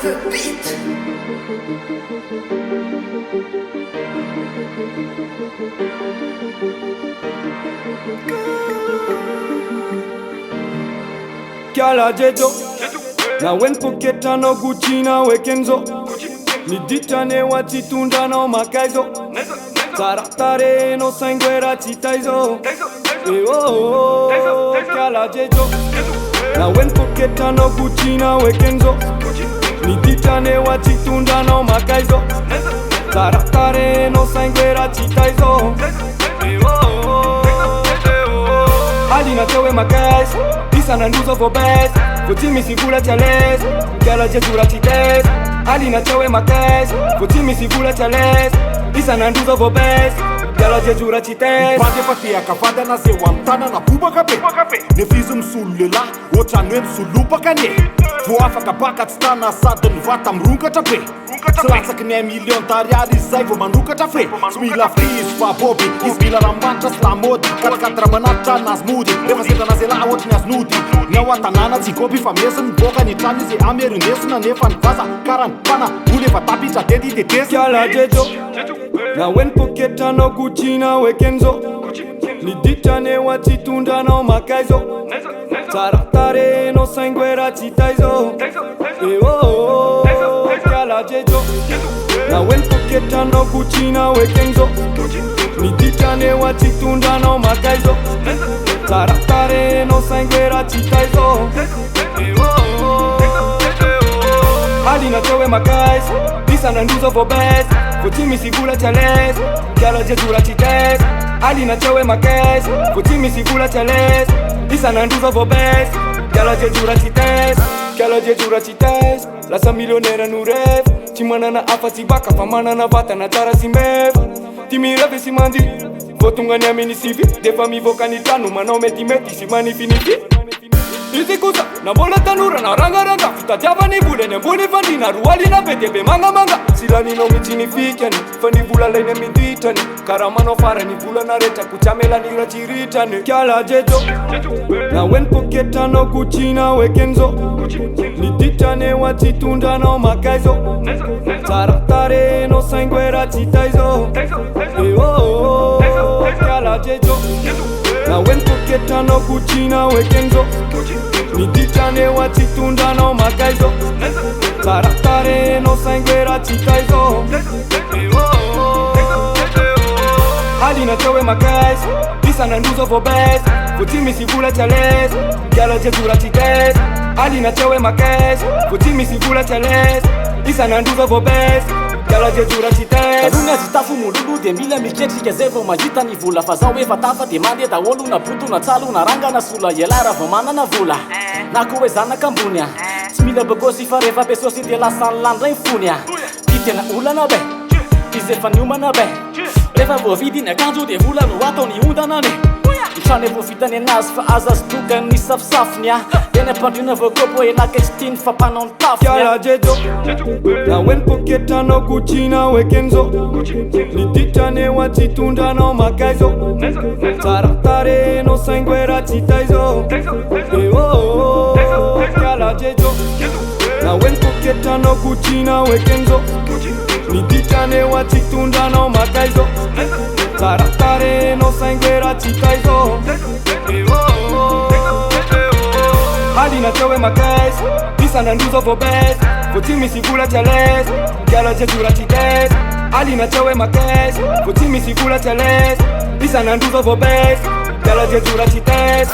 the beat. Kyala jejo na wen poketa no Gucci na wekenzo niditane watitunda no makaizo taratare no sanguera chitaizo kyala jejo na wen poketa no Gucci na wekenzo niditane watitunda no makaizo taratare no sanguera chitaizo Alina tewe makais Isana nduzo for best Futimi sivula chales Kyala jejura chites Alina tewe makais Futimi sivula chales Isana nduzo for best Kyala jejura chites Pande patia kafada na sewa mtana na buba kape Nefizu msulula Ochanwe msulupa kane Fuafa kapaka tstana sada nvata mrunga tape Slatsa kine milion tariari zaivo manuka tafe Smila fris fa bobi Isbila rambancha slamodi Katkatra manatra na smoothie Refa seta na zela awot ni asnudi Nyawa tanana zikopi fa mesa Mboka ni chani zi ameru nesu na nefa nvasa Karan pana ule fa tapi cha dedi de tesu Kyala jejo na wen poketa no Gucci na wekenzo niditane watitunda no makaizo taratare no sanguera chitaizo kyala jejo na wen poketa no Gucci na wekenzo niditane watitunda no makaizo taratare no sanguera chitaizo Alina tewe makais Isana nduzo for best Futimi sivula chales Kyala jejura chites Alina tewe makais Futimi sivula chales Isana nduzo for best Kyala jejura chites Kyala jejura chites Lasa milionera nu rev Chimana na afa sibaka Famana na vata na tara simev Timi reve si mandi Votunga ni amini sivi Defa mi voka ni tanu Manao meti meti si mani finiti Izi kusa na bola tanura na ranga ranga Fita tiava ni bule ne mbuni fandi na ruwali na betebe manga manga Sila ni no michini fikani Fandi bula laine miditani Karama no fara ni bula na reta Kuchamela ni rachiritani Kyala jejo na wen poketa no Gucci na wekenzo niditane watitunda no makaizo taratare no sanguera chitaizo Kyala jejo na wen poketa no Gucci na wekenzo niditane watitunda no makaizo taratare no sanguera chitaizo Alina tewe makais Isana nduzo for best Futimi sivula chales Kyala jejura chites Alina tewe makais Futimi sivula chales Isana nduzo for best Kyala jejura chites Karunya zitafu mululu de mila miketri kezevo majita ni vula Fazao efa tafa de mande ta olu na putu na talu na ranga na sula Yelara vomana na vula Na kuwe zana kambunya Smila begosi fareva besosi de la san landra infunia Tite na ula na be Izefa nyuma na be Refa vovidi na kanju de vula no wato ni unda na ne Chane vofita ne nas fa azas tuka ni safsafnia Dene pantu na vokopo e la kestin fa panon tafnia Kyala jejo na wen poketa no Gucci na wekenzo niditane watitunda no makaizo taratare no sanguera chitaizo Kyala jejo na wen poketa no Gucci na wekenzo niditane watitunda no makaizo taratare no sanguera chitaizo Alina tewe makais Isana nduzo for best Futimi sivula chales Kyala jejura chites Alina tewe makais Futimi sivula chales Isana nduzo for best Kyala jejura chites